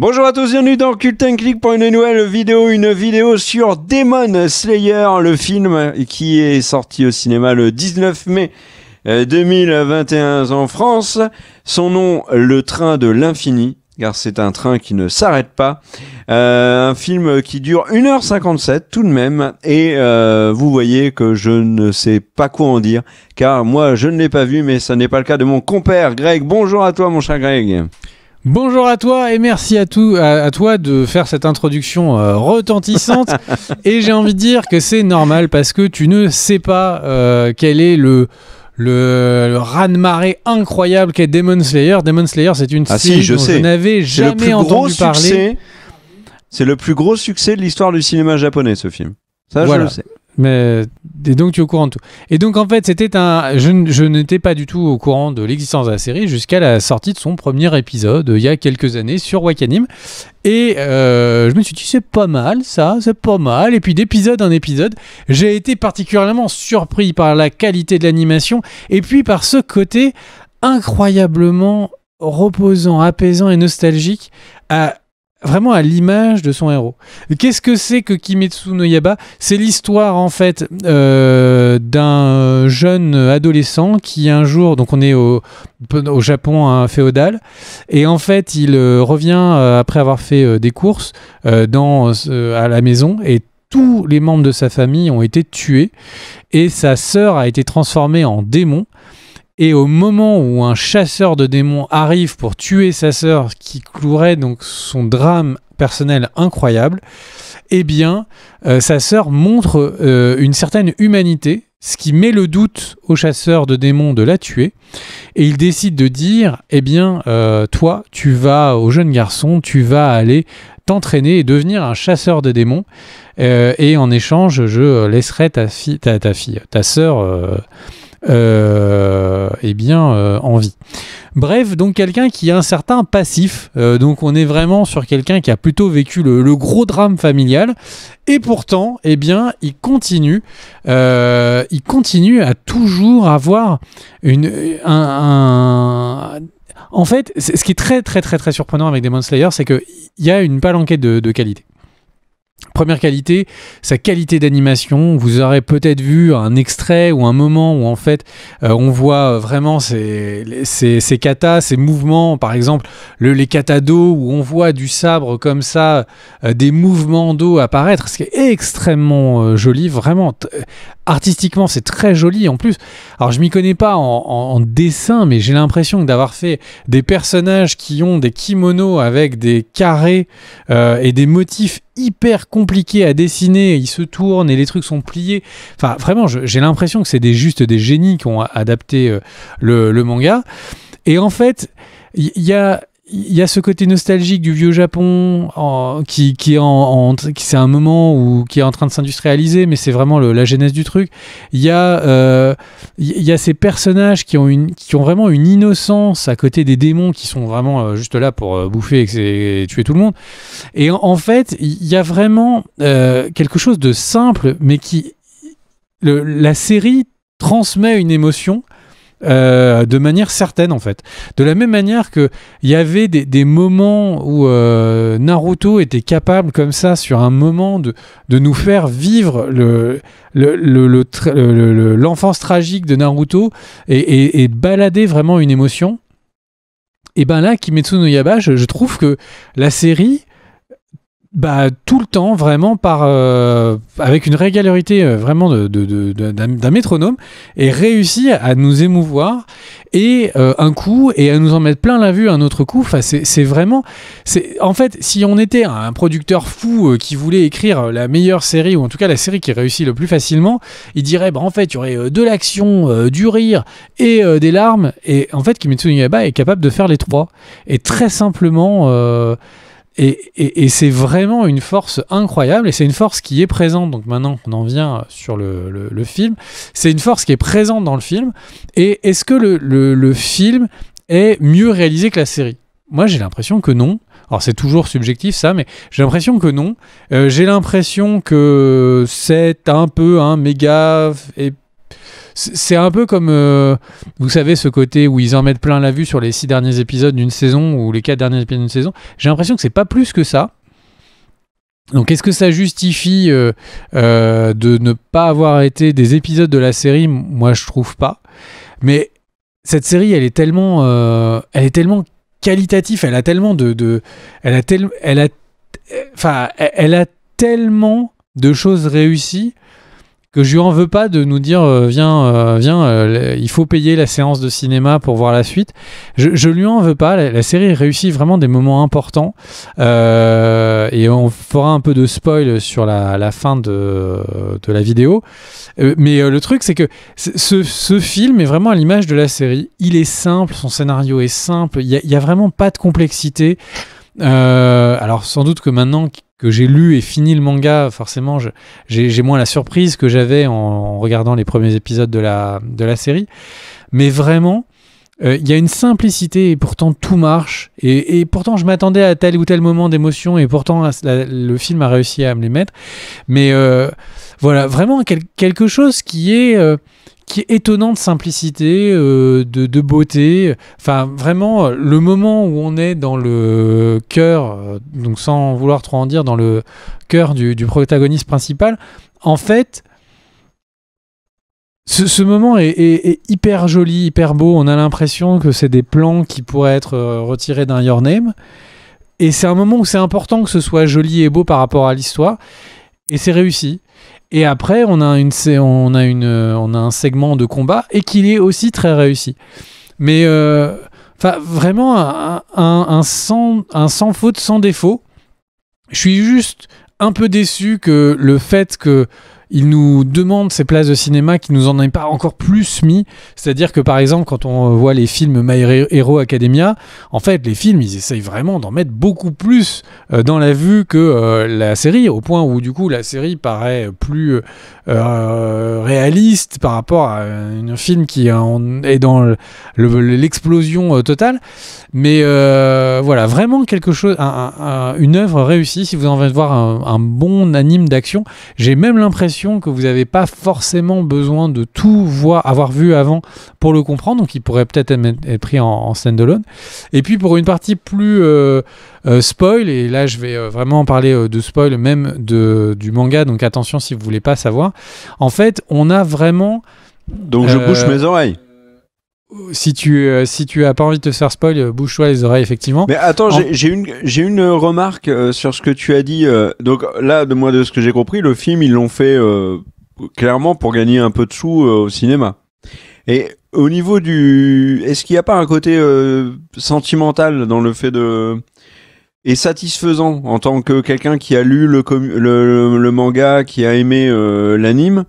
Bonjour à tous, bienvenue dans Cult & Click pour une nouvelle vidéo, sur Demon Slayer, le film qui est sorti au cinéma le 19 mai 2021 en France. Son nom, Le Train de l'Infini, car c'est un train qui ne s'arrête pas. Un film qui dure 1h57 tout de même, et vous voyez que je ne sais pas quoi en dire, car moi je ne l'ai pas vu, mais ça n'est pas le cas de mon compère Greg. Bonjour à toi mon cher Greg. Bonjour à toi et merci à toi de faire cette introduction retentissante. Et j'ai envie de dire que c'est normal parce que tu ne sais pas quel est le raz-de-marée incroyable qu'est Demon Slayer. Demon Slayer, c'est une série dont je n'avais jamais entendu parler. C'est le plus gros succès de l'histoire du cinéma japonais, ce film. Ça, voilà. Je le sais. Mais et donc tu es au courant de tout. Et donc en fait je n'étais pas du tout au courant de l'existence de la série jusqu'à la sortie de son premier épisode il y a quelques années sur Wakanim. Et je me suis dit c'est pas mal ça, c'est pas mal. Et puis d'épisode en épisode, j'ai été particulièrement surpris par la qualité de l'animation et puis par ce côté incroyablement reposant, apaisant et nostalgique vraiment à l'image de son héros. Qu'est-ce que c'est que Kimetsu no Yaiba ? C'est l'histoire en fait d'un jeune adolescent qui un jour, donc on est au Japon féodal, et en fait il revient après avoir fait des courses à la maison, et tous les membres de sa famille ont été tués et sa sœur a été transformée en démon. Et au moment où un chasseur de démons arrive pour tuer sa sœur, qui clouerait donc son drame personnel incroyable, eh bien, sa sœur montre une certaine humanité, ce qui met le doute au chasseur de démons de la tuer. Et il décide de dire, eh bien, toi, au jeune garçon, tu vas aller t'entraîner et devenir un chasseur de démons. Et en échange, je laisserai ta sœur... en vie. Bref, donc quelqu'un qui a un certain passif, donc on est vraiment sur quelqu'un qui a plutôt vécu le gros drame familial, et pourtant, eh bien, il continue à toujours avoir en fait, ce qui est très très très très surprenant avec Demon Slayer, c'est qu'il y a une palanquée de qualité. Première qualité, sa qualité d'animation. Vous aurez peut-être vu un extrait ou un moment où en fait on voit vraiment ces katas, ces mouvements, par exemple les katas d'eau, où on voit du sabre comme ça, des mouvements d'eau apparaître, ce qui est extrêmement joli, vraiment artistiquement c'est très joli en plus. Alors je m'y connais pas en dessin, mais j'ai l'impression d'avoir fait des personnages qui ont des kimonos avec des carrés et des motifs hyper compliqués à dessiner, ils se tournent et les trucs sont pliés. Enfin, vraiment, j'ai l'impression que c'est juste des génies qui ont adapté le manga. Et en fait, il y a ce côté nostalgique du vieux Japon qui c'est un moment qui est en train de s'industrialiser, mais c'est vraiment la genèse du truc. Il y a ces personnages qui ont vraiment une innocence à côté des démons qui sont vraiment juste là pour bouffer et tuer tout le monde. Et en fait, il y a vraiment quelque chose de simple, mais la série transmet une émotion de manière certaine en fait. De la même manière qu'il y avait des moments où Naruto était capable comme ça sur un moment de nous faire vivre l'enfance tragique de Naruto et balader vraiment une émotion. Et ben là, Kimetsu no Yaiba, je trouve que la série tout le temps vraiment avec une régularité vraiment d'un métronome, et réussit à nous émouvoir et un coup et à nous en mettre plein la vue un autre coup. Enfin, c'est vraiment en fait, si on était un producteur fou qui voulait écrire la meilleure série, ou en tout cas la série qui réussit le plus facilement, il dirait en fait il y aurait de l'action, du rire et des larmes. Et en fait Kimetsu no Yaiba est capable de faire les trois, et très simplement Et c'est vraiment une force incroyable, et c'est une force qui est présente. Donc maintenant qu'on en vient sur le film, c'est une force qui est présente dans le film. Et est-ce que le film est mieux réalisé que la série ? Moi j'ai l'impression que non. Alors c'est toujours subjectif ça, mais j'ai l'impression que non. J'ai l'impression que c'est un peu un méga c'est un peu comme, vous savez, ce côté où ils en mettent plein la vue sur les 6 derniers épisodes d'une saison ou les 4 derniers épisodes d'une saison. J'ai l'impression que c'est pas plus que ça. Donc, est-ce que ça justifie de ne pas avoir été des épisodes de la série ? Moi, je trouve pas. Mais cette série, elle est tellement qualitative, elle a tellement elle a tellement de choses réussies que je lui en veux pas de nous dire viens, il faut payer la séance de cinéma pour voir la suite. Je lui en veux pas. La série réussit vraiment des moments importants et on fera un peu de spoil sur la fin de la vidéo. Mais le truc, c'est que ce film est vraiment à l'image de la série. Il est simple, son scénario est simple. Il y a vraiment pas de complexité. Alors sans doute que maintenant que j'ai lu et fini le manga, forcément j'ai moins la surprise que j'avais en regardant les premiers épisodes de la série, mais vraiment il y a une simplicité et pourtant tout marche et pourtant je m'attendais à tel ou tel moment d'émotion et pourtant le film a réussi à me les mettre, mais voilà, vraiment quelque chose qui est étonnant de simplicité, de beauté. Enfin, vraiment, le moment où on est dans le cœur, donc sans vouloir trop en dire, dans le cœur du protagoniste principal, en fait, ce moment est hyper joli, hyper beau. On a l'impression que c'est des plans qui pourraient être retirés d'un Your Name. Et c'est un moment où c'est important que ce soit joli et beau par rapport à l'histoire. Et c'est réussi. Et après, on a un segment de combat et qui est aussi très réussi. Mais vraiment un sans faute, sans défaut. Je suis juste un peu déçu que le fait que il nous demande ces places de cinéma qui nous en ait pas encore plus mis. C'est-à-dire que par exemple, quand on voit les films My Hero Academia, en fait, les films, ils essayent vraiment d'en mettre beaucoup plus dans la vue que la série, au point où du coup la série paraît plus réaliste par rapport à un film qui est dans l'explosion totale. Mais voilà, vraiment quelque chose, une œuvre réussie. Si vous en envie de voir un bon anime d'action, j'ai même l'impression que vous n'avez pas forcément besoin de tout avoir vu avant pour le comprendre, donc il pourrait peut-être être pris en stand-alone. Et puis pour une partie plus spoil, et là je vais vraiment parler de spoil même du manga, donc attention si vous voulez pas savoir. En fait, on a vraiment... Donc je bouche mes oreilles. Si tu as pas envie de te faire spoil, bouge-toi les oreilles, effectivement. Mais attends, j'ai une remarque sur ce que tu as dit. Donc là, de ce que j'ai compris, le film, ils l'ont fait clairement pour gagner un peu de sous au cinéma. Et au niveau est-ce qu'il n'y a pas un côté sentimental dans le fait et satisfaisant en tant que quelqu'un qui a lu le manga, qui a aimé l'anime,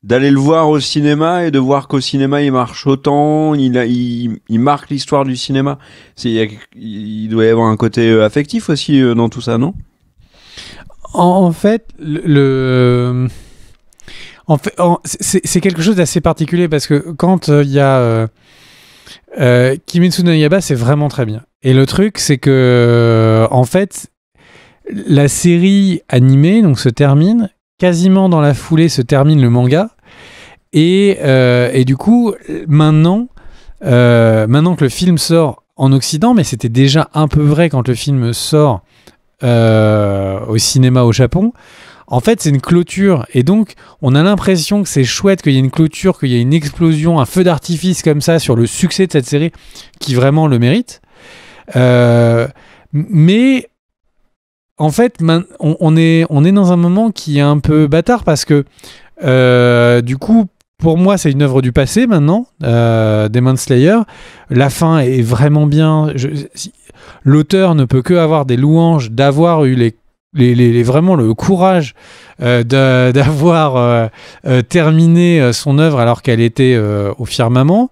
d'aller le voir au cinéma et de voir qu'au cinéma il marche autant, il marque l'histoire du cinéma. Il doit y avoir un côté affectif aussi dans tout ça, non ? En fait, c'est quelque chose d'assez particulier parce que quand il y a Kimetsu no Yaiba, c'est vraiment très bien. Et le truc, c'est que en fait, la série animée donc se termine. Quasiment dans la foulée se termine le manga et du coup maintenant que le film sort en Occident, mais c'était déjà un peu vrai quand le film sort au cinéma au Japon, en fait c'est une clôture et donc on a l'impression que c'est chouette qu'il y ait une clôture, qu'il y ait une explosion, un feu d'artifice comme ça sur le succès de cette série qui vraiment le mérite, mais en fait, on est dans un moment qui est un peu bâtard parce que du coup, pour moi, c'est une œuvre du passé maintenant, Demon Slayer. La fin est vraiment bien. L'auteur ne peut que avoir des louanges d'avoir eu vraiment le courage d'avoir terminé son œuvre alors qu'elle était au firmament.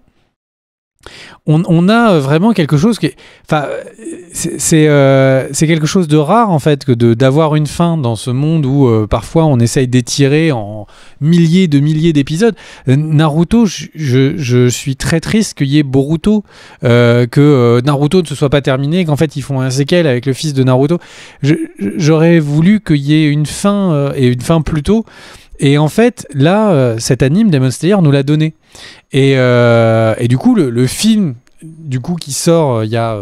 On a vraiment quelque chose qui c'est quelque chose de rare en fait que d'avoir une fin dans ce monde où parfois on essaye d'étirer en milliers d'épisodes. Naruto, je suis très triste qu'il y ait Boruto, que Naruto ne se soit pas terminé, qu'en fait ils font un séquel avec le fils de Naruto. J'aurais voulu qu'il y ait une fin et une fin plus tôt. Et en fait, là, cet anime, Demon Slayer, nous l'a donné. Et du coup, le film du coup, qui sort il y a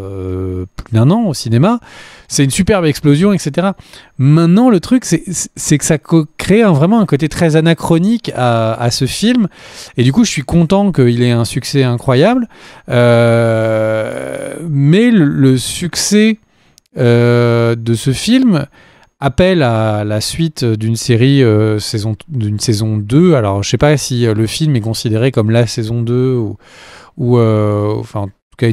plus d'1 an au cinéma, c'est une superbe explosion, etc. Maintenant, le truc, c'est que ça crée vraiment un côté très anachronique à ce film. Et du coup, je suis content qu'il ait un succès incroyable. Mais le succès de ce film appelle à la suite d'une série d'une saison 2. Alors, je sais pas si le film est considéré comme la saison 2 ou enfin, en tout cas,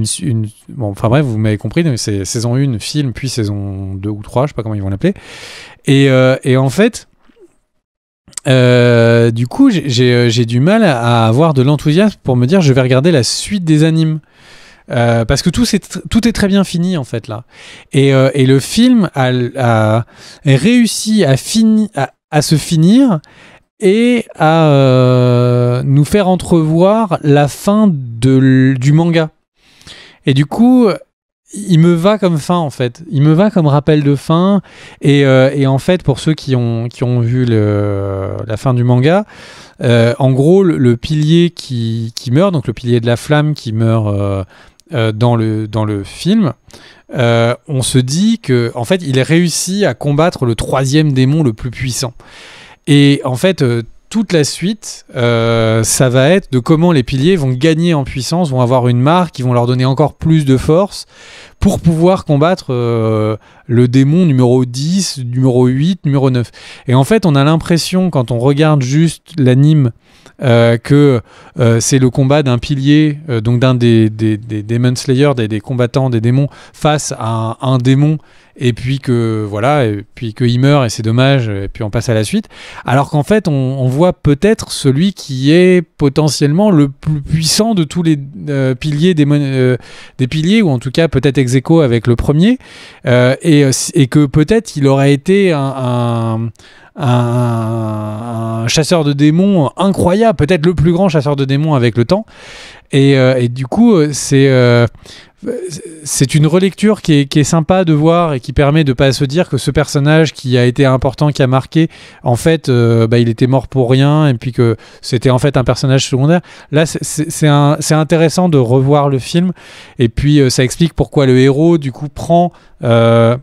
bon, enfin bref, vous m'avez compris, c'est saison 1, film, puis saison 2 ou 3, je sais pas comment ils vont l'appeler. Et en fait, du coup, j'ai du mal à avoir de l'enthousiasme pour me dire je vais regarder la suite des animes. Parce que tout est très bien fini en fait là, et le film a réussi à se finir et à nous faire entrevoir la fin du manga. Et du coup, il me va comme fin en fait, il me va comme rappel de fin. Et en fait, pour ceux qui ont vu la fin du manga, en gros, le pilier qui meurt, donc le pilier de la flamme qui meurt dans le film, on se dit que en fait il a réussi à combattre le 3e démon le plus puissant. Et en fait toute la suite ça va être de comment les piliers vont gagner en puissance, vont avoir une marque, qui vont leur donner encore plus de force pour pouvoir combattre le démon numéro 10, numéro 8, numéro 9. Et en fait on a l'impression, quand on regarde juste l'anime, que c'est le combat d'un pilier, donc d'un des Demon Slayer, des combattants des démons, face à un démon, et puis que voilà, et puis qu'il meurt et c'est dommage, et puis on passe à la suite. Alors qu'en fait on voit peut-être celui qui est potentiellement le plus puissant de tous les piliers des piliers, ou en tout cas peut-être ex aequo avec le premier, et que peut-être il aurait été un chasseur de démons incroyable, peut-être le plus grand chasseur de démons avec le temps. Et du coup, c'est une relecture qui est sympa de voir, et qui permet de pas se dire que ce personnage qui a été important, qui a marqué, en fait, il était mort pour rien, et puis que c'était en fait un personnage secondaire. Là, c'est intéressant de revoir le film, et puis ça explique pourquoi le héros, du coup, prend la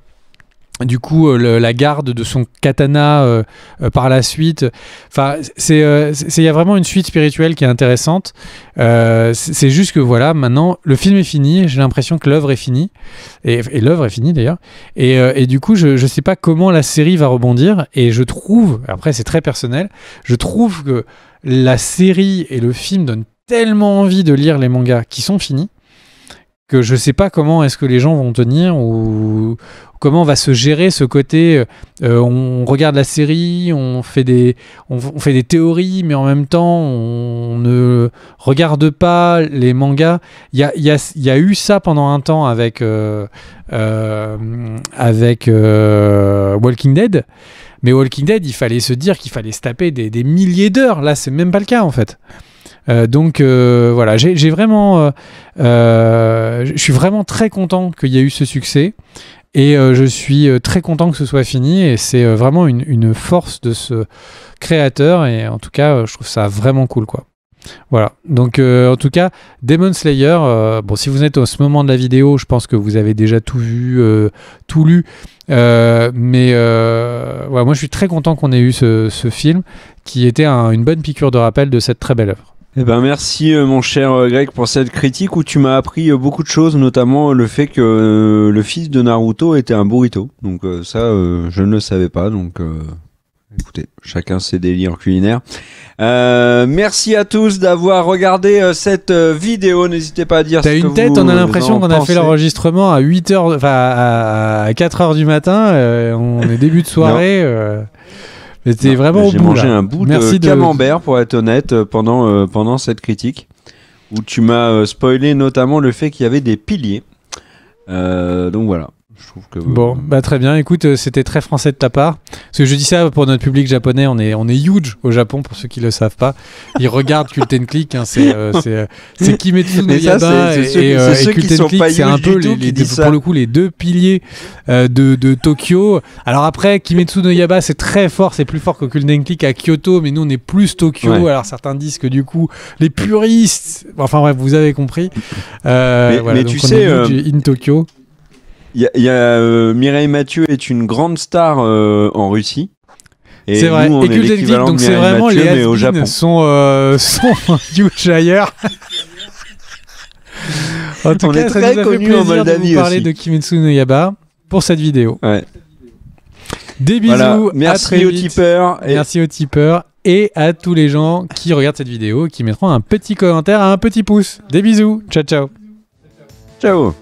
garde de son katana par la suite. Enfin, il y a vraiment une suite spirituelle qui est intéressante. C'est juste que voilà, maintenant le film est fini, j'ai l'impression que l'œuvre est finie, et l'œuvre est finie d'ailleurs, et du coup je sais pas comment la série va rebondir, et je trouve, après c'est très personnel, je trouve que la série et le film donnent tellement envie de lire les mangas qui sont finis, que je sais pas comment est-ce que les gens vont tenir, ou comment va se gérer ce côté on regarde la série, on fait des théories, mais en même temps on ne regarde pas les mangas. Il y a eu ça pendant un temps avec Walking Dead, mais Walking Dead, il fallait se dire qu'il fallait se taper des milliers d'heures. Là c'est même pas le cas en fait. Donc voilà, j'ai vraiment je suis vraiment très content qu'il y ait eu ce succès, et je suis très content que ce soit fini, et c'est vraiment une force de ce créateur, et en tout cas je trouve ça vraiment cool quoi. Voilà, donc en tout cas Demon Slayer, bon, si vous êtes au ce moment de la vidéo, je pense que vous avez déjà tout vu, tout lu, mais ouais, moi je suis très content qu'on ait eu ce film, qui était une bonne piqûre de rappel de cette très belle œuvre. Eh ben merci mon cher Greg pour cette critique où tu m'as appris beaucoup de choses, notamment le fait que le fils de Naruto était un burrito. Donc ça je ne le savais pas, donc écoutez, chacun ses délires culinaires. Merci à tous d'avoir regardé cette vidéo, n'hésitez pas à dire T'as ce que une tête, vous on a l'impression qu'on a pensez. fait l'enregistrement à 8h, enfin à 4h du matin, on est début de soirée. Mais c'était vraiment au bout. J'ai mangé là. un bout Merci de camembert, pour être honnête, pendant cette critique, où tu m'as spoilé notamment le fait qu'il y avait des piliers. Donc voilà, Je trouve que Bon, bah très bien. Écoute, c'était très français de ta part. Parce que je dis ça pour notre public japonais. On est huge au Japon pour ceux qui le savent pas. Ils regardent Cult and Click. Hein, c'est Kimetsu no Yaiba et Cult and Click. C'est un peu pour le coup les deux piliers de Tokyo. Alors après, Kimetsu no Yaiba c'est très fort, c'est plus fort que Cult and Click à Kyoto, mais nous on est plus Tokyo. Ouais. Alors certains disent que du coup les puristes. Enfin bref, vous avez compris. Mais tu sais, in Tokyo. Il y a Mireille Mathieu est une grande star en Russie. C'est vrai. Nous, on et Cult and Click, donc c'est vraiment Mathieu, les has-beens sont huge ailleurs. En tout cas, ça nous a fait plaisir de vous parler de Kimetsu no Yaiba pour cette vidéo. Ouais. Des bisous. Voilà. Merci aux tipeurs. Merci aux tipeurs et à tous les gens qui regardent cette vidéo et qui mettront un petit commentaire, un petit pouce. Des bisous. Ciao, ciao. Ciao.